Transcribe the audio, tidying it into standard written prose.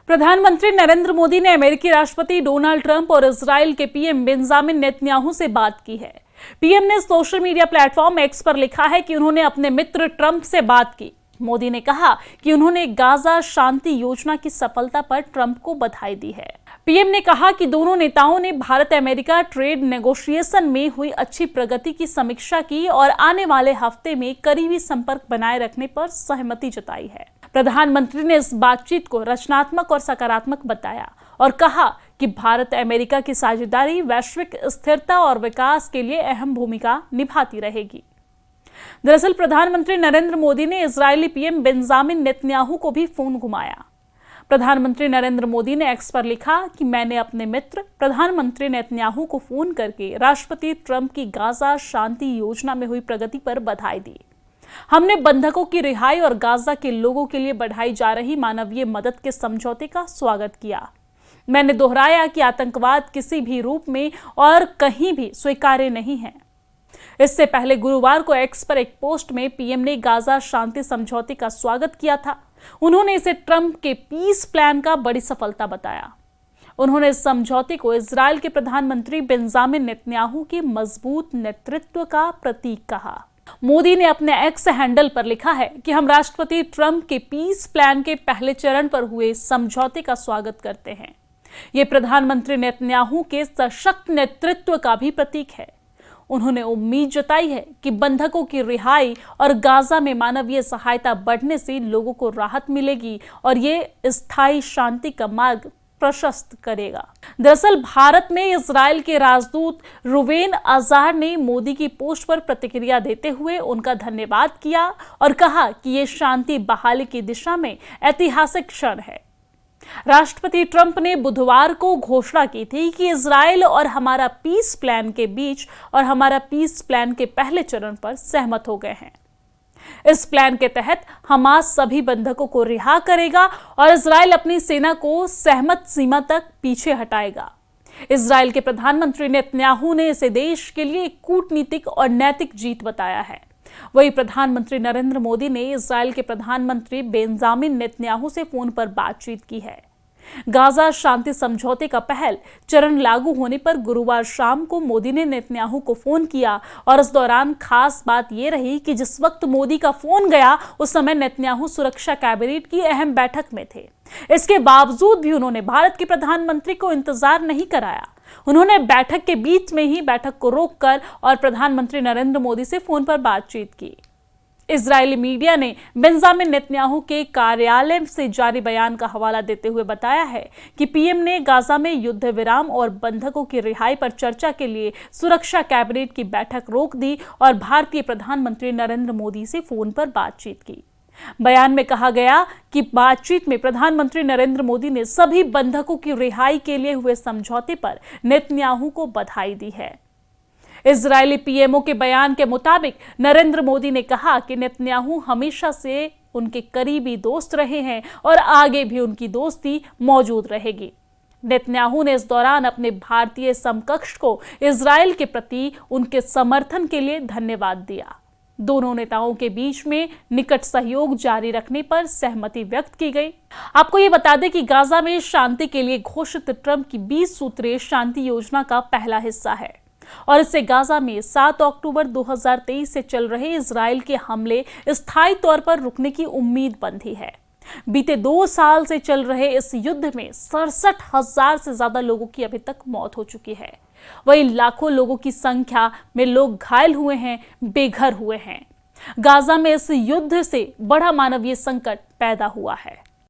प्रधानमंत्री नरेंद्र मोदी ने अमेरिकी राष्ट्रपति डोनाल्ड ट्रंप और इजराइल के पीएम बेंजामिन नेतन्याहू से बात की है। पीएम ने सोशल मीडिया प्लेटफॉर्म एक्स पर लिखा है कि उन्होंने अपने मित्र ट्रंप से बात की। मोदी ने कहा कि उन्होंने गाजा शांति योजना की सफलता पर ट्रंप को बधाई दी है। पीएम ने कहा कि दोनों नेताओं ने भारत अमेरिका ट्रेड नेगोशिएशन में हुई अच्छी प्रगति की समीक्षा की और आने वाले हफ्ते में करीबी संपर्क बनाए रखने पर सहमति जताई है। प्रधानमंत्री ने इस बातचीत को रचनात्मक और सकारात्मक बताया और कहा कि भारत अमेरिका की साझेदारी वैश्विक स्थिरता और विकास के लिए अहम भूमिका निभाती रहेगी। दरअसल प्रधानमंत्री नरेंद्र मोदी ने इजरायली पीएम बेंजामिन नेतन्याहू को भी फोन घुमाया। प्रधानमंत्री नरेंद्र मोदी ने एक्स पर लिखा कि मैंने अपने मित्र प्रधानमंत्री नेतन्याहू को फोन करके राष्ट्रपति ट्रंप की गाजा शांति योजना में हुई प्रगति पर बधाई दी। हमने बंधकों की रिहाई और गाजा के लोगों के लिए बढ़ाई जा रही मानवीय मदद के समझौते का स्वागत किया। मैंने दोहराया कि आतंकवाद किसी भी रूप में और कहीं भी स्वीकार्य नहीं है। इससे पहले गुरुवार को एक्स पर एक पोस्ट में पीएम ने गाजा शांति समझौते का स्वागत किया था। उन्होंने इसे ट्रंप के पीस प्लान का बड़ी सफलता बताया। उन्होंने इस समझौते को इजराइल के प्रधानमंत्री बेंजामिन नेतन्याहू के मजबूत नेतृत्व का प्रतीक कहा। मोदी ने अपने एक्स हैंडल पर लिखा है कि हम राष्ट्रपति ट्रंप के पीस प्लान के पहले चरण पर हुए समझौते का स्वागत करते हैं। ये प्रधानमंत्री नेतन्याहू के सशक्त नेतृत्व का भी प्रतीक है। उन्होंने उम्मीद जताई है कि बंधकों की रिहाई और गाजा में मानवीय सहायता बढ़ने से लोगों को राहत मिलेगी और ये स्थायी शांति का मार्ग प्रशस्त करेगा। दरअसल भारत में इजराइल के राजदूत रुवेन अजार ने मोदी की पोस्ट पर प्रतिक्रिया देते हुए उनका धन्यवाद किया और कहा कि ये शांति बहाली की दिशा में ऐतिहासिक क्षण है। राष्ट्रपति ट्रंप ने बुधवार को घोषणा की थी कि इजराइल और हमारा पीस प्लान के बीच और हमारा पीस प्लान के पहले चरण पर सहमत हो गए हैं। इस प्लान के तहत हमास सभी बंधकों को रिहा करेगा और इजराइल अपनी सेना को सहमत सीमा तक पीछे हटाएगा। इजराइल के प्रधानमंत्री नेतन्याहू ने इसे देश के लिए एक कूटनीतिक और नैतिक जीत बताया है। वहीं प्रधानमंत्री नरेंद्र मोदी ने इजराइल के प्रधानमंत्री बेंजामिन नेतन्याहू से फोन पर बातचीत की है। गाजा शांति समझौते का पहल चरण लागू होने पर गुरुवार शाम को मोदी ने नेतन्याहू को फोन किया और इस दौरान खास बात यह रही कि जिस वक्त मोदी का फोन गया उस समय नेतन्याहू सुरक्षा कैबिनेट की अहम बैठक में थे। इसके बावजूद भी उन्होंने भारत के प्रधानमंत्री को इंतजार नहीं कराया। उन्होंने बैठक के बीच में ही बैठक को रोककर और प्रधानमंत्री नरेंद्र मोदी से फोन पर बातचीत की। इजरायली मीडिया ने बेंजामिन नेतन्याहू के कार्यालय से जारी बयान का हवाला देते हुए बताया है कि पीएम ने गाजा में युद्ध विराम और बंधकों की रिहाई पर चर्चा के लिए सुरक्षा कैबिनेट की बैठक रोक दी और भारतीय प्रधानमंत्री नरेंद्र मोदी से फोन पर बातचीत की। बयान में कहा गया कि बातचीत में प्रधानमंत्री नरेंद्र मोदी ने सभी बंधकों की रिहाई के लिए हुए समझौते पर नेतन्याहू को बधाई दी है। इजरायली पीएमओ के बयान के मुताबिक नरेंद्र मोदी ने कहा कि नेतन्याहू हमेशा से उनके करीबी दोस्त रहे हैं और आगे भी उनकी दोस्ती मौजूद रहेगी। नेतन्याहू ने इस दौरान अपने भारतीय समकक्ष को इजरायल के प्रति उनके समर्थन के लिए धन्यवाद दिया। दोनों नेताओं के बीच में निकट सहयोग जारी रखने पर सहमति व्यक्त की गई। आपको ये बता दें कि गाजा में शांति के लिए घोषित ट्रंप की 20 सूत्रीय शांति योजना का पहला हिस्सा है और इससे गाजा में 7 अक्टूबर 2023 से चल रहे इजराइल के हमले स्थायी तौर पर रुकने की उम्मीद बंधी है। बीते 2 साल से चल रहे इस युद्ध में 67,000 से ज्यादा लोगों की अभी तक मौत हो चुकी है। वहीं लाखों लोगों की संख्या में लोग घायल हुए हैं, बेघर हुए हैं। गाजा में इस युद्ध से बड़ा मानवीय संकट पैदा हुआ है।